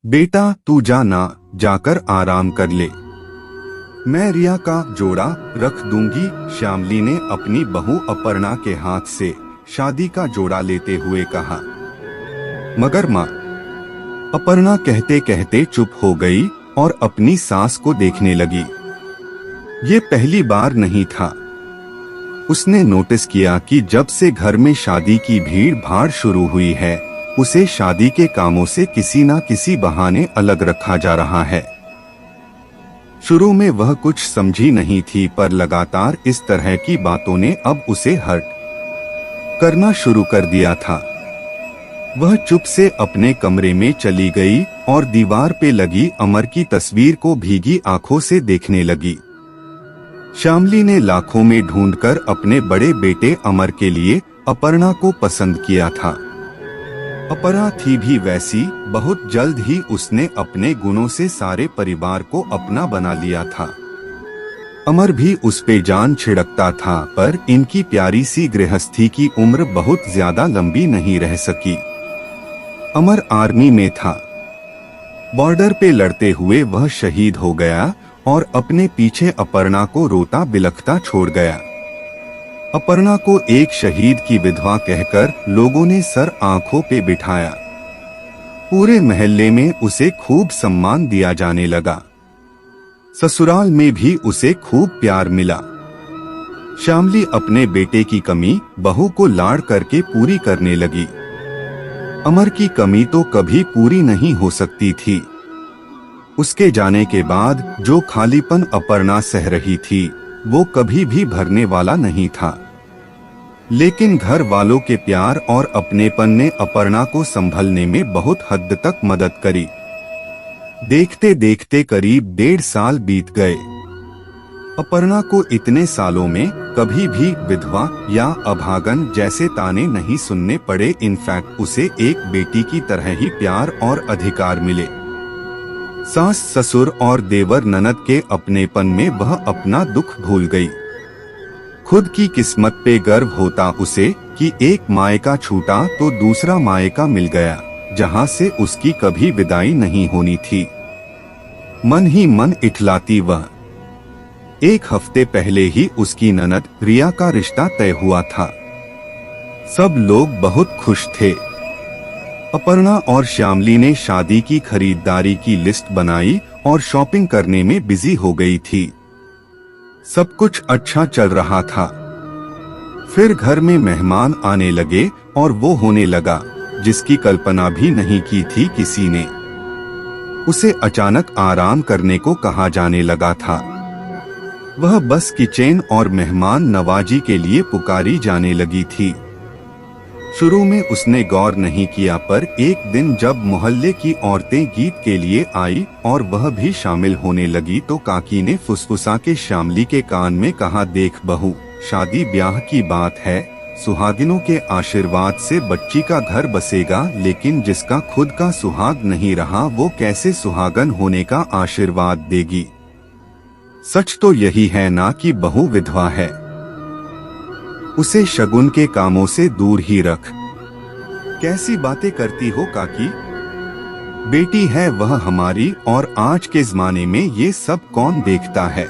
बेटा तू जा ना, जाकर आराम कर ले, मैं रिया का जोड़ा रख दूंगी। श्यामली ने अपनी बहू अपर्णा के हाथ से शादी का जोड़ा लेते हुए कहा। मगर माँ, अपर्णा कहते कहते चुप हो गई और अपनी सास को देखने लगी। ये पहली बार नहीं था। उसने नोटिस किया कि जब से घर में शादी की भीड़ भाड़ शुरू हुई है, उसे शादी के कामों से किसी न किसी बहाने अलग रखा जा रहा है। शुरू में वह कुछ समझी नहीं थी, पर लगातार इस तरह की बातों ने अब उसे हर्ट करना शुरू कर दिया था। वह चुप से अपने कमरे में चली गई और दीवार पे लगी अमर की तस्वीर को भीगी आंखों से देखने लगी। श्यामली ने लाखों में ढूंढकर अपने बड़े बेटे अमर के लिए अपर्णा को पसंद किया था। अपर्णा थी भी वैसी। बहुत जल्द ही उसने अपने गुणों से सारे परिवार को अपना बना लिया था। अमर भी उस पे जान छिड़कता था, पर इनकी प्यारी सी गृहस्थी की उम्र बहुत ज्यादा लंबी नहीं रह सकी। अमर आर्मी में था। बॉर्डर पे लड़ते हुए वह शहीद हो गया और अपने पीछे अपर्णा को रोता बिलखता छोड़ गया। अपर्णा को एक शहीद की विधवा कहकर लोगों ने सर आंखों पे बिठाया। पूरे मोहल्ले में उसे खूब सम्मान दिया जाने लगा। ससुराल में भी उसे खूब प्यार मिला। श्यामली अपने बेटे की कमी बहू को लाड़ करके पूरी करने लगी। अमर की कमी तो कभी पूरी नहीं हो सकती थी। उसके जाने के बाद जो खालीपन अपर्णा सह रही थी, वो कभी भी भरने वाला नहीं था। लेकिन घर वालों के प्यार और अपनेपन ने अपर्णा को संभलने में बहुत हद तक मदद करी। देखते देखते करीब 1.5 साल बीत गए। अपर्णा को इतने सालों में कभी भी विधवा या अभागन जैसे ताने नहीं सुनने पड़े। इनफैक्ट उसे एक बेटी की तरह ही प्यार और अधिकार मिले। सास ससुर और देवर ननद के अपनेपन में वह अपना दुख भूल गई। खुद की किस्मत पे गर्व होता उसे कि एक मायका छूटा तो दूसरा मायका मिल गया, जहां से उसकी कभी विदाई नहीं होनी थी। मन ही मन इठलाती वह। 1 हफ्ते पहले ही उसकी ननद रिया का रिश्ता तय हुआ था। सब लोग बहुत खुश थे। अपर्णा और श्यामली ने शादी की खरीदारी की लिस्ट बनाई और शॉपिंग करने में बिजी हो गई थी। सब कुछ अच्छा चल रहा था। फिर घर में मेहमान आने लगे और वो होने लगा जिसकी कल्पना भी नहीं की थी किसी ने। उसे अचानक आराम करने को कहा जाने लगा था। वह बस किचन और मेहमान नवाजी के लिए पुकारी जाने लगी थी। शुरू में उसने गौर नहीं किया, पर एक दिन जब मोहल्ले की औरतें गीत के लिए आई और वह भी शामिल होने लगी, तो काकी ने फुसफुसा के श्यामली के कान में कहा, देख बहू, शादी ब्याह की बात है। सुहागिनों के आशीर्वाद से बच्ची का घर बसेगा, लेकिन जिसका खुद का सुहाग नहीं रहा, वो कैसे सुहागन होने का आशीर्वाद देगी। सच तो यही है ना कि बहू विधवा है। उसे शगुन के कामों से दूर ही रख। कैसी बातें करती हो काकी? बेटी है वह हमारी, और आज के जमाने में ये सब कौन देखता है।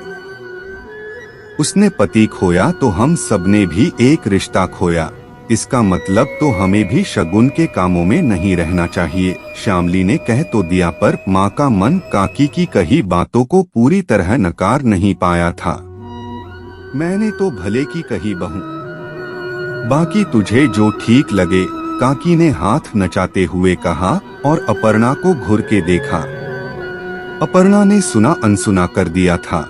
उसने पति खोया तो हम सबने भी एक रिश्ता खोया। इसका मतलब तो हमें भी शगुन के कामों में नहीं रहना चाहिए। श्यामली ने कह तो दिया, पर माँ का मन काकी की कही बातों को पूरी तरह नकार नहीं पाया था। मैंने तो भले की कही बहू, बाकी तुझे जो ठीक लगे, काकी ने हाथ नचाते हुए कहा और अपर्णा को घूर के देखा। अपर्णा ने सुना अनसुना कर दिया था।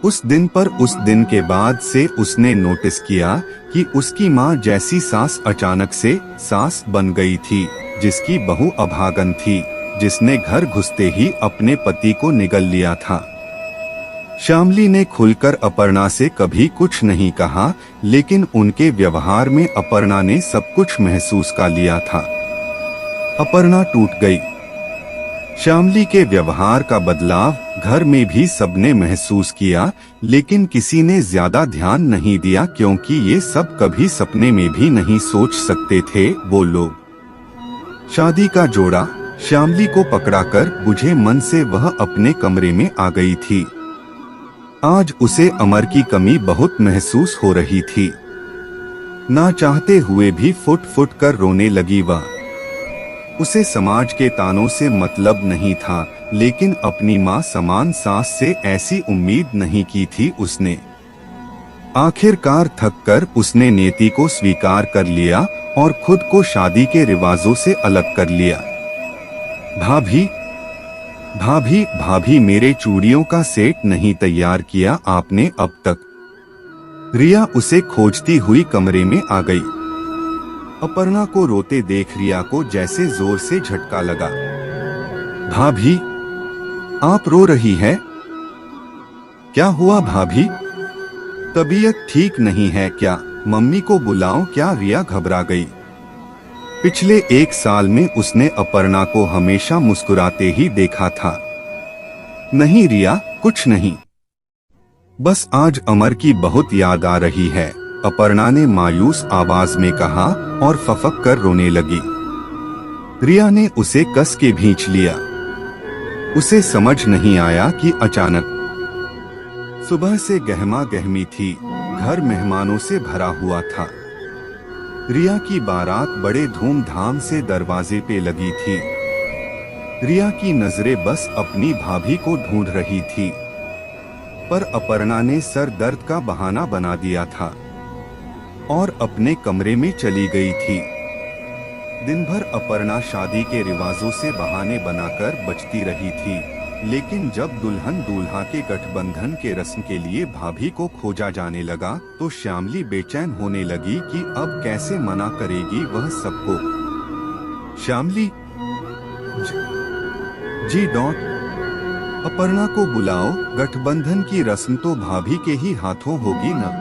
उस दिन के बाद से उसने नोटिस किया कि उसकी माँ जैसी सास अचानक से सास बन गई थी, जिसकी बहू अभागन थी, जिसने घर घुसते ही अपने पति को निगल लिया था। श्यामली ने खुलकर अपर्णा से कभी कुछ नहीं कहा, लेकिन उनके व्यवहार में अपर्णा ने सब कुछ महसूस कर लिया था। अपर्णा टूट गई। श्यामली के व्यवहार का बदलाव घर में भी सबने महसूस किया, लेकिन किसी ने ज्यादा ध्यान नहीं दिया, क्योंकि ये सब कभी सपने में भी नहीं सोच सकते थे वो लोग। शादी का जोड़ा श्यामली को पकड़ाकर बुझे मन से वह अपने कमरे में आ गई थी। आज उसे अमर की कमी बहुत महसूस हो रही थी। ना चाहते हुए भी फुट फुट कर रोने लगी वह। उसे समाज के तानों से मतलब नहीं था, लेकिन अपनी मां समान सास से ऐसी उम्मीद नहीं की थी उसने। आखिरकार थककर उसने नियति को स्वीकार कर लिया और खुद को शादी के रिवाजों से अलग कर लिया। भाभी भाभी भाभी, मेरे चूड़ियों का सेट नहीं तैयार किया आपने अब तक। रिया उसे खोजती हुई कमरे में आ गई। अपर्णा को रोते देख रिया को जैसे जोर से झटका लगा। भाभी, आप रो रही हैं? क्या हुआ भाभी? तबीयत ठीक नहीं है क्या? मम्मी को बुलाओ क्या? रिया घबरा गई। पिछले 1 साल में उसने अपर्णा को हमेशा मुस्कुराते ही देखा था। नहीं रिया, कुछ नहीं, बस आज अमर की बहुत याद आ रही है, अपर्णा ने मायूस आवाज में कहा और फफक कर रोने लगी। रिया ने उसे कस के भींच लिया। उसे समझ नहीं आया कि अचानक सुबह से गहमा गहमी थी, घर मेहमानों से भरा हुआ था। रिया की बारात बड़े धूमधाम से दरवाजे पे लगी थी। रिया की नजरें बस अपनी भाभी को ढूंढ रही थी, पर अपर्णा ने सर दर्द का बहाना बना दिया था और अपने कमरे में चली गई थी। दिन भर अपर्णा शादी के रिवाजों से बहाने बनाकर बचती रही थी, लेकिन जब दुल्हन दूल्हा के गठबंधन के रस्म के लिए भाभी को खोजा जाने लगा तो श्यामली बेचैन होने लगी कि अब कैसे मना करेगी वह सबको। श्यामली, जी डॉट, अपर्णा को बुलाओ, गठबंधन की रस्म तो भाभी के ही हाथों होगी ना?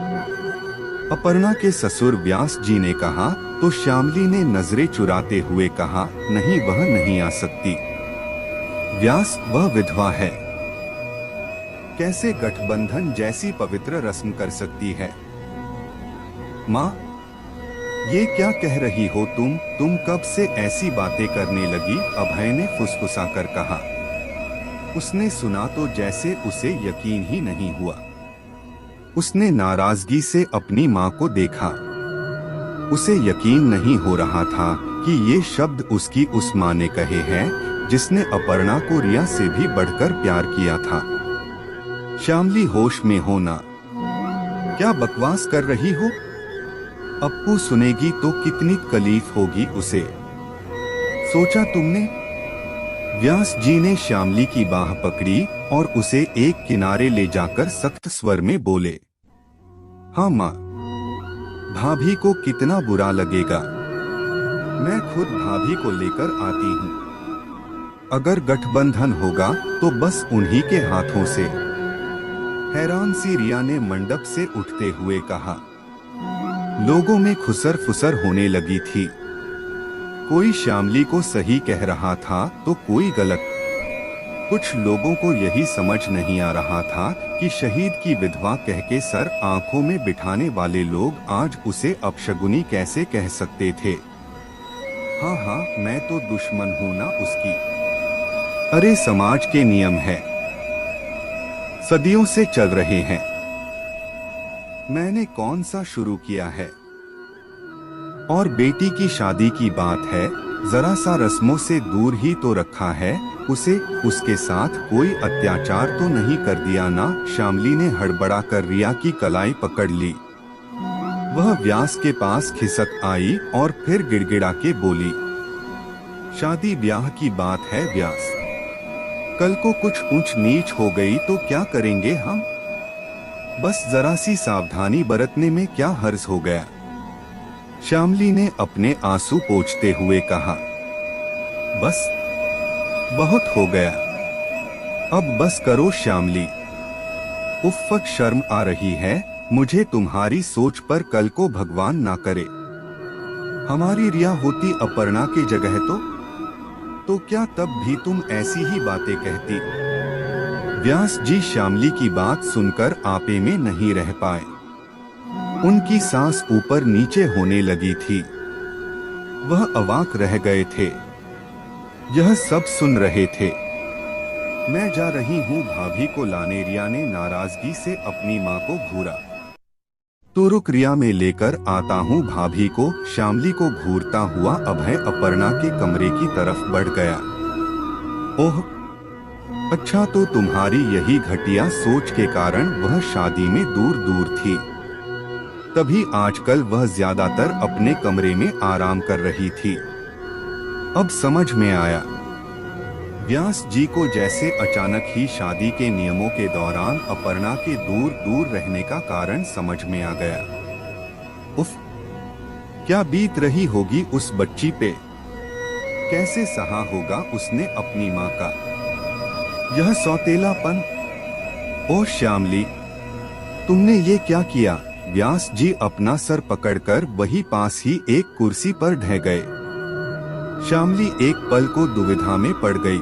अपर्णा के ससुर व्यास जी ने कहा तो श्यामली ने नजरें चुराते हुए कहा, नहीं, वह नहीं आ सकती। व्यास, वह विधवा है, कैसे गठबंधन जैसी पवित्र रस्म कर सकती है? माँ, ये क्या कह रही हो तुम कब से ऐसी बातें करने लगी? अभय ने फुसफुसा कर कहा। उसने सुना तो जैसे उसे यकीन ही नहीं हुआ। उसने नाराजगी से अपनी माँ को देखा। उसे यकीन नहीं हो रहा था कि ये शब्द उसकी उस माँ ने कहे हैं जिसने अपर्णा को रिया से भी बढ़कर प्यार किया था। श्यामली, होश में हो ना? क्या बकवास कर रही हो? अप्पू सुनेगी तो कितनी तकलीफ होगी उसे, सोचा तुमने? व्यास जी ने श्यामली की बाह पकड़ी और उसे एक किनारे ले जाकर सख्त स्वर में बोले, हाँ माँ, भाभी को कितना बुरा लगेगा, मैं खुद भाभी को लेकर आती हूँ। अगर गठबंधन होगा तो बस उन्हीं के हाथों से। हैरान सी रिया ने मंडप से उठते हुए कहा। लोगों में खुसर फुसर होने लगी थी। कोई श्यामली को सही कह रहा था तो कोई गलत। कुछ लोगों को यही समझ नहीं आ रहा था कि शहीद की विधवा कह के सर आंखों में बिठाने वाले लोग आज उसे अपशगुनी कैसे कह सकते थे। हाँ हाँ, मैं तो दुश्मन हूं ना उसकी। अरे समाज के नियम है, सदियों से चल रहे हैं, मैंने कौन सा शुरू किया है? और बेटी की शादी की बात है, जरा सा रस्मों से दूर ही तो रखा है उसे, उसके साथ कोई अत्याचार तो नहीं कर दिया ना? श्यामली ने हड़बड़ा कर रिया की कलाई पकड़ ली। वह व्यास के पास खिसक आई और फिर गिड़गिड़ा के बोली, शादी ब्याह की बात है व्यास, कल को कुछ ऊंच नीच हो गई तो क्या करेंगे हम? बस जरा सी सावधानी बरतने में क्या हर्ज हो गया? श्यामली ने अपने आंसू पोंछते हुए कहा। बस, बहुत हो गया, अब बस करो श्यामली। उफ़, शर्म आ रही है मुझे तुम्हारी सोच पर, कल को भगवान ना करे हमारी रिया होती अपर्णा की जगह तो क्या तब भी तुम ऐसी ही बातें कहती? व्यास जी श्यामली की बात सुनकर आपे में नहीं रह पाए। उनकी सांस ऊपर नीचे होने लगी थी। वह अवाक रह गए थे। यह सब सुन रहे थे। मैं जा रही हूँ भाभी को लाने, रिया ने नाराजगी से अपनी माँ को घूरा। तो रुक, रिया में लेकर आता हूँ भाभी को। श्यामली को घूरता हुआ अभय अपर्णा के कमरे की तरफ बढ़ गया। ओह अच्छा, तो तुम्हारी यही घटिया सोच के कारण वह शादी में दूर दूर थी, तभी आजकल वह ज्यादातर अपने कमरे में आराम कर रही थी। अब समझ में आया। व्यास जी को जैसे अचानक ही शादी के नियमों के दौरान अपर्णा के दूर दूर रहने का कारण समझ में आ गया। उफ, क्या बीत रही होगी उस बच्ची पे। कैसे सहा होगा उसने अपनी माँ का यह सौतेलापन। ओह श्यामली, तुमने ये क्या किया। व्यास जी अपना सर पकड़कर वही पास ही एक कुर्सी पर ढह गए। श्यामली एक पल को दुविधा में पड़ गई।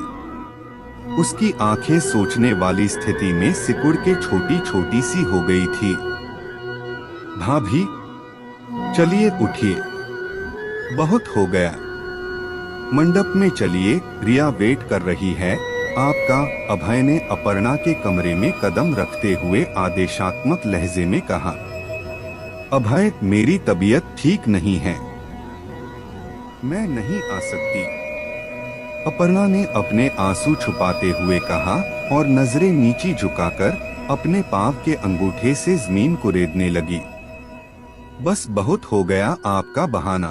उसकी आंखें सोचने वाली स्थिति में सिकुड़ के छोटी छोटी सी हो गई थी। भाभी चलिए, उठिए, बहुत हो गया। मंडप में चलिए, रिया वेट कर रही है आपका, अभय ने अपर्णा के कमरे में कदम रखते हुए आदेशात्मक लहजे में कहा। अभय, मेरी तबीयत ठीक नहीं है, मैं नहीं आ सकती, अपर्णा ने अपने आंसू छुपाते हुए कहा और नजरें नीची झुकाकर अपने पांव के अंगूठे से जमीन को रेदने लगी। बस बहुत हो गया आपका बहाना,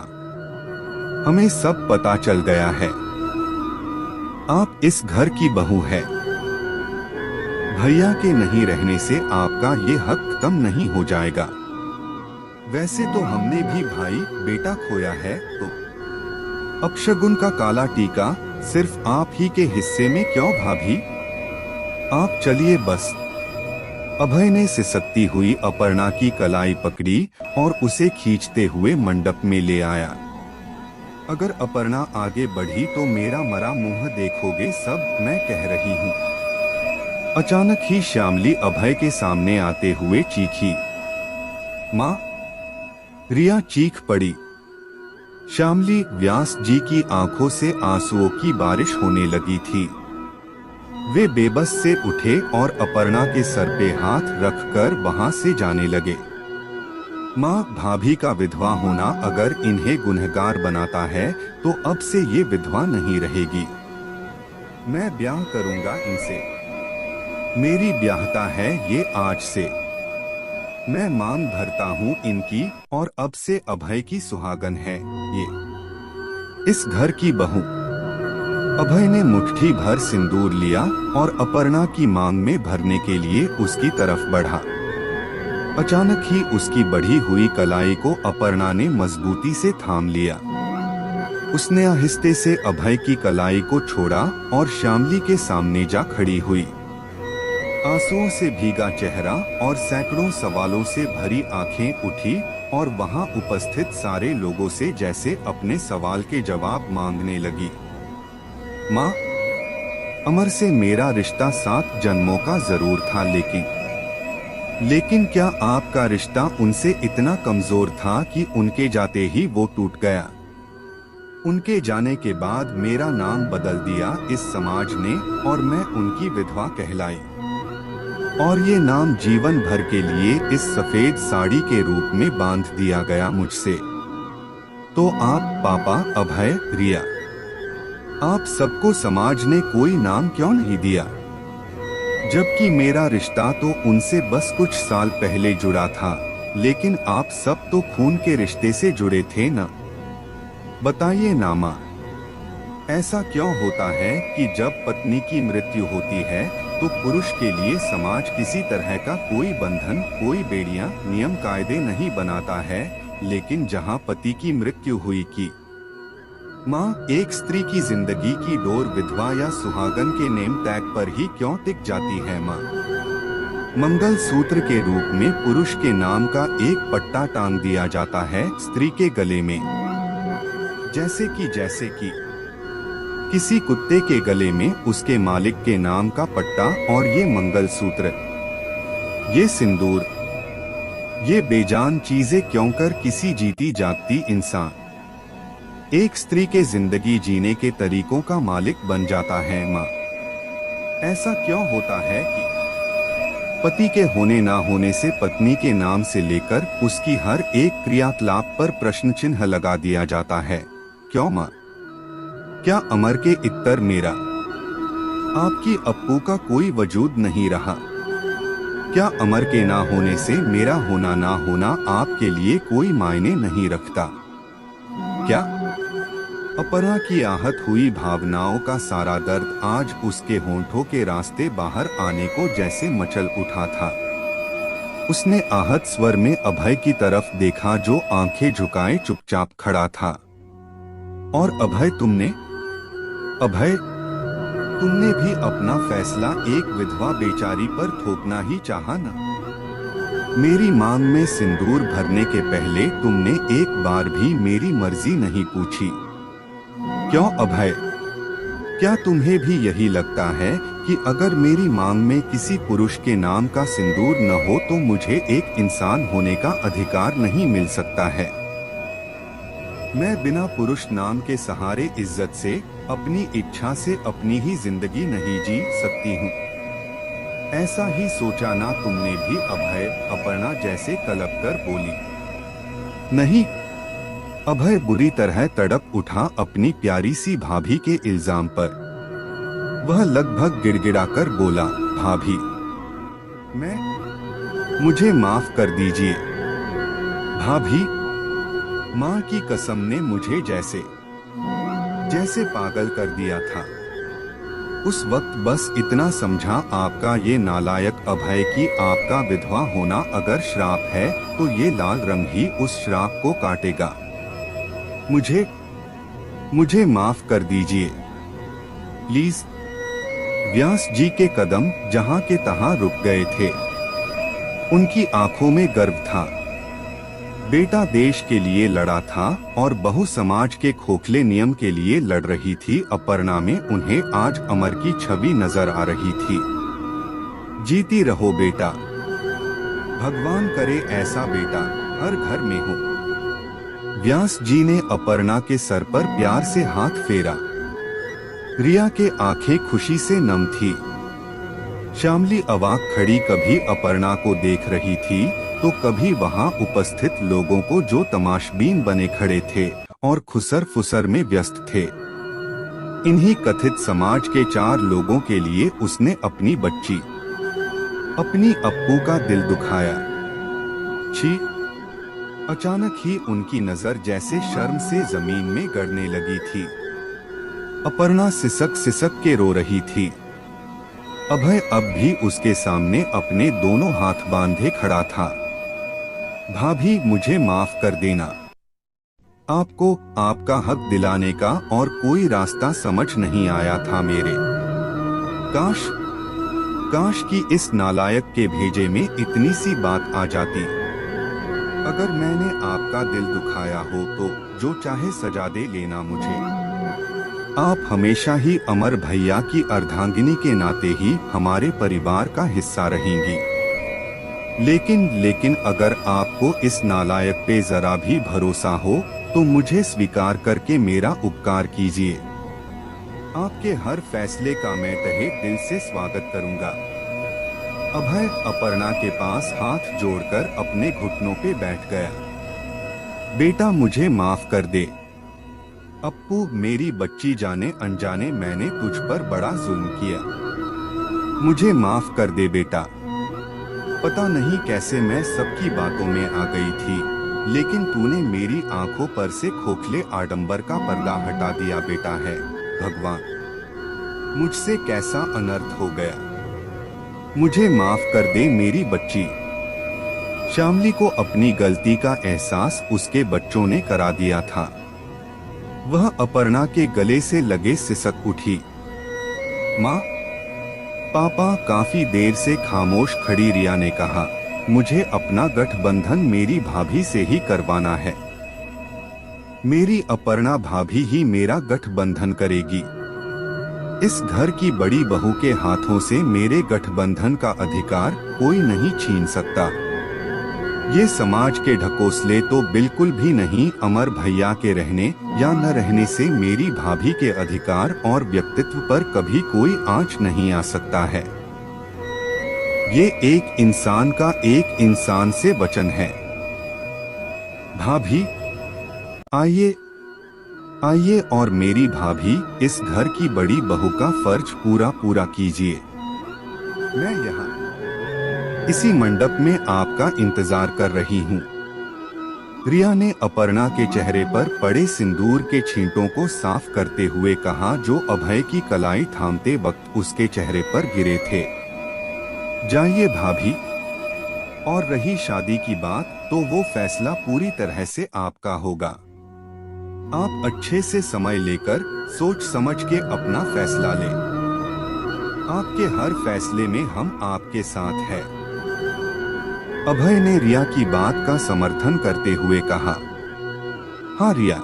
हमें सब पता चल गया है। आप इस घर की बहू है। भैया के नहीं रहने से आपका ये हक कम नहीं हो जाएगा। वैसे तो हमने भी भाई बेटा खोया है, तो अपशगुन का काला टीका सिर्फ आप ही के हिस्से में क्यों भाभी। आप चलिए बस। अभय ने सिसकती हुई अपर्णा की कलाई पकड़ी और उसे खींचते हुए मंडप में ले आया। अगर अपर्णा आगे बढ़ी तो मेरा मरा मुंह देखोगे सब, मैं कह रही हूँ। अचानक ही श्यामली अभय के सामने आते हुए चीखी। माँ। रिया चीख पड़ी। श्यामली, व्यास जी की आंखों से आंसुओं की बारिश होने लगी थी। वे बेबस से उठे और अपर्णा के सर पे हाथ रखकर वहां से जाने लगे। माँ, भाभी का विधवा होना अगर इन्हें गुनहगार बनाता है तो अब से ये विधवा नहीं रहेगी। मैं ब्याह करूंगा इनसे, मेरी ब्याहता है ये आज से। मैं मांग भरता हूँ इनकी और अब से अभय की सुहागन है ये, इस घर की बहू। अभय ने मुट्ठी भर सिंदूर लिया और अपर्णा की मांग में भरने के लिए उसकी तरफ बढ़ा। अचानक ही उसकी बढ़ी हुई कलाई को अपर्णा ने मजबूती से थाम लिया। उसने आहिस्ते से अभय की कलाई को छोड़ा और श्यामली के सामने जा खड़ी हुई। आंसुओं से भीगा चेहरा और सैकड़ों सवालों से भरी आंखें उठी और वहां उपस्थित सारे लोगों से जैसे अपने सवाल के जवाब मांगने लगी। माँ, अमर से मेरा रिश्ता 7 जन्मों का जरूर था, लेकिन क्या आपका रिश्ता उनसे इतना कमजोर था कि उनके जाते ही वो टूट गया। उनके जाने के बाद मेरा नाम बदल दिया इस समाज ने और मैं उनकी विधवा कहलाई, और ये नाम जीवन भर के लिए इस सफेद साड़ी के रूप में बांध दिया गया मुझसे। तो आप पापा, अभय, रिया, आप सबको समाज ने कोई नाम क्यों नहीं दिया, जबकि मेरा रिश्ता तो उनसे बस कुछ साल पहले जुड़ा था। लेकिन आप सब तो खून के रिश्ते से जुड़े थे ना। बताइए ना माँ, ऐसा क्यों होता है कि जब पत्नी की मृत्यु होती है तो पुरुष के लिए समाज किसी तरह का कोई बंधन, कोई बेड़ियां, नियम कायदे नहीं बनाता है, लेकिन जहाँ पति की मृत्यु हुई की माँ, एक स्त्री की जिंदगी की डोर विधवा या सुहागन के नेम टैग पर ही क्यों टिक जाती है माँ। मंगल सूत्र के रूप में पुरुष के नाम का एक पट्टा टांग दिया जाता है स्त्री के गले में, जैसे कि किसी कुत्ते के गले में उसके मालिक के नाम का पट्टा। और ये मंगल सूत्र, ये सिंदूर, ये बेजान चीजें क्यों कर किसी जीती जागती इंसान एक स्त्री के जिंदगी जीने के तरीकों का मालिक बन जाता है माँ। ऐसा क्यों होता है कि पति के होने ना होने से पत्नी के नाम से लेकर उसकी हर एक क्रियाकलाप पर प्रश्न चिन्ह लगा दिया जाता है? क्यों माँ? क्या अमर के इत्तर मेरा आपकी अप्पू का कोई वजूद नहीं रहा? क्या अमर के ना होने से मेरा होना ना होना आपके लिए कोई मायने नहीं रखता? क्या अपर्णा की आहत हुई भावनाओं का सारा दर्द आज उसके होंठों के रास्ते बाहर आने को जैसे मचल उठा था? उसने आहत स्वर में अभय की तरफ देखा, जो आंखें झुकाए चुपचाप खड़ा था। और अभय तुमने भी अपना फैसला एक विधवा बेचारी पर थोपना ही चाहा ना? मेरी मांग में सिंदूर भरने के पहले तुमने एक बार भी मेरी मर्जी नहीं पूछी। क्यों अभय? क्या तुम्हें भी यही लगता है कि अगर मेरी मांग में किसी पुरुष के नाम का सिंदूर न हो तो मुझे एक इंसान होने का अधिकार नहीं मिल सकता है? मैं बिना पुरुष नाम के सहारे इज्जत से, अपनी इच्छा से अपनी ही जिंदगी नहीं जी सकती हूँ। ऐसा ही सोचा ना तुमने भी? अभय अपर्णा जैसे कलप कर बोली। नहीं। अभय बुरी तरह तड़प उठा अपनी प्यारी सी भाभी के इल्जाम पर। वह लगभग गिड़गिड़ाकर बोला, भाभी, मुझे माफ कर दीजिए। भाभी, माँ की कसम ने मुझे जैसे पागल कर दिया था। उस वक्त बस इतना समझा, आपका ये नालायक अभय की आपका विधवा होना अगर श्राप है तो ये लाल रंग ही उस श्राप को काटेगा। मुझे माफ कर दीजिए प्लीज। व्यास जी के कदम जहां के तहां रुक गए थे। उनकी आंखों में गर्व था। बेटा देश के लिए लड़ा था और बहू समाज के खोखले नियम के लिए लड़ रही थी। अपर्णा में उन्हें आज अमर की छवि नजर आ रही थी। जीती रहो बेटा। भगवान करे ऐसा बेटा हर घर में हो। व्यास जी ने अपर्णा के सर पर प्यार से हाथ फेरा। रिया के आंखें खुशी से नम थी। श्यामली अवाक खड़ी कभी अपर्णा को देख रही थी तो कभी वहां उपस्थित लोगों को, जो तमाशबीन बने खड़े थे और खुसर फुसर में व्यस्त थे। इन्हीं कथित समाज के 4 लोगों के लिए उसने अपनी बच्ची, अपनी अप्पू का दिल दुखाया। छी! अचानक ही उनकी नजर जैसे शर्म से जमीन में गड़ने लगी थी। अपर्णा सिसक सिसक के रो रही थी। अभय अब भी उसके सामने अपने दोनों हाथ बांधे खड़ा था। भाभी, मुझे माफ कर देना। आपको आपका हक दिलाने का और कोई रास्ता समझ नहीं आया था मेरे। काश कि इस नालायक के भेजे में इतनी सी बात आ जाती। अगर मैंने आपका दिल दुखाया हो तो जो चाहे सजा दे लेना मुझे। आप हमेशा ही अमर भैया की अर्धांगिनी के नाते ही हमारे परिवार का हिस्सा रहेंगी। लेकिन अगर आपको इस नालायक पे जरा भी भरोसा हो तो मुझे स्वीकार करके मेरा उपकार कीजिए। आपके हर फैसले का मैं तहे दिल से स्वागत करूंगा। अभय अपर्णा के पास हाथ जोड़कर अपने घुटनों पे बैठ गया। बेटा, मुझे माफ कर दे। अप्पू, मेरी बच्ची, जाने अनजाने मैंने तुझ पर बड़ा जुल्म किया। मुझे माफ कर दे बेटा। पता नहीं कैसे मैं सबकी बातों में आ गई थी, लेकिन तूने मेरी आंखों पर से खोखले आडंबर का पर्दा हटा दिया बेटा। है भगवान, मुझसे कैसा अनर्थ हो गया। मुझे माफ कर दे मेरी बच्ची। श्यामली को अपनी गलती का एहसास उसके बच्चों ने करा दिया था। वह अपर्णा के गले से लगे सिसक उठी। माँ, पापा। काफी देर से खामोश खड़ी रिया ने कहा, मुझे अपना गठबंधन मेरी भाभी से ही करवाना है। मेरी अपर्णा भाभी ही मेरा गठबंधन करेगी। इस घर की बड़ी बहू के हाथों से मेरे गठबंधन का अधिकार कोई नहीं छीन सकता। ये समाज के ढकोसले तो बिल्कुल भी नहीं। अमर भैया के रहने या न रहने से मेरी भाभी के अधिकार और व्यक्तित्व पर कभी कोई आंच नहीं आ सकता है। ये एक इंसान का एक इंसान से वचन है। भाभी आइए आइए और मेरी भाभी, इस घर की बड़ी बहू का फर्ज पूरा कीजिए। मैं यहाँ इसी मंडप में आपका इंतजार कर रही हूँ। रिया ने अपर्णा के चेहरे पर पड़े सिंदूर के छींटों को साफ करते हुए कहा, जो अभय की कलाई थामते वक्त उसके चेहरे पर गिरे थे। जाइए भाभी, और रही शादी की बात, तो वो फैसला पूरी तरह से आपका होगा। आप अच्छे से समय लेकर सोच समझ के अपना फैसला लें। आपके हर फैसले में हम आपके साथ हैं। अभय ने रिया की बात का समर्थन करते हुए कहा, हाँ रिया,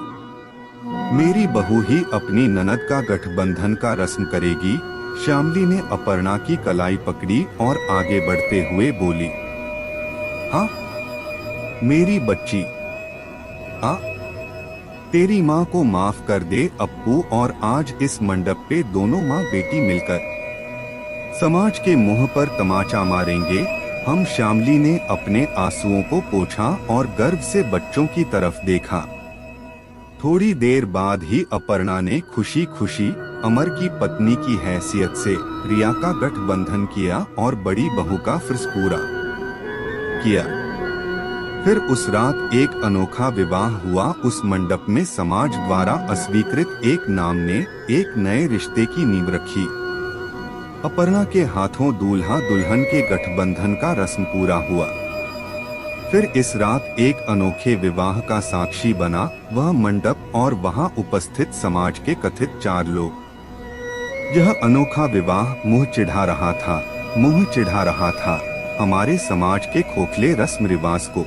मेरी बहू ही अपनी ननद का गठबंधन का रस्म करेगी। श्यामली ने अपर्णा की कलाई पकड़ी और आगे बढ़ते हुए बोली, हाँ मेरी बच्ची, हाँ तेरी माँ को माफ कर दे अप्पू, और आज इस मंडप पे दोनों माँ बेटी मिलकर समाज के मुंह पर तमाचा मारेंगे। हम श्यामली ने अपने आंसुओं को पोंछा और गर्व से बच्चों की तरफ देखा। थोड़ी देर बाद ही अपर्णा ने खुशी खुशी अमर की पत्नी की हैसियत से रिया का गठबंधन किया और बड़ी बहू का फर्ज पूरा किया। फिर उस रात एक अनोखा विवाह हुआ। उस मंडप में समाज द्वारा अस्वीकृत एक नाम ने एक नए रिश्ते की नींव रखी। अपर्णा के हाथों दूल्हा दुल्हन के गठबंधन का रस्म पूरा हुआ। फिर इस रात एक अनोखे विवाह का साक्षी बना वह मंडप और वहां उपस्थित समाज के कथित 4 लोग। यह अनोखा विवाह मुंह चिढ़ा रहा था हमारे समाज के खोखले रस्म रिवाज को।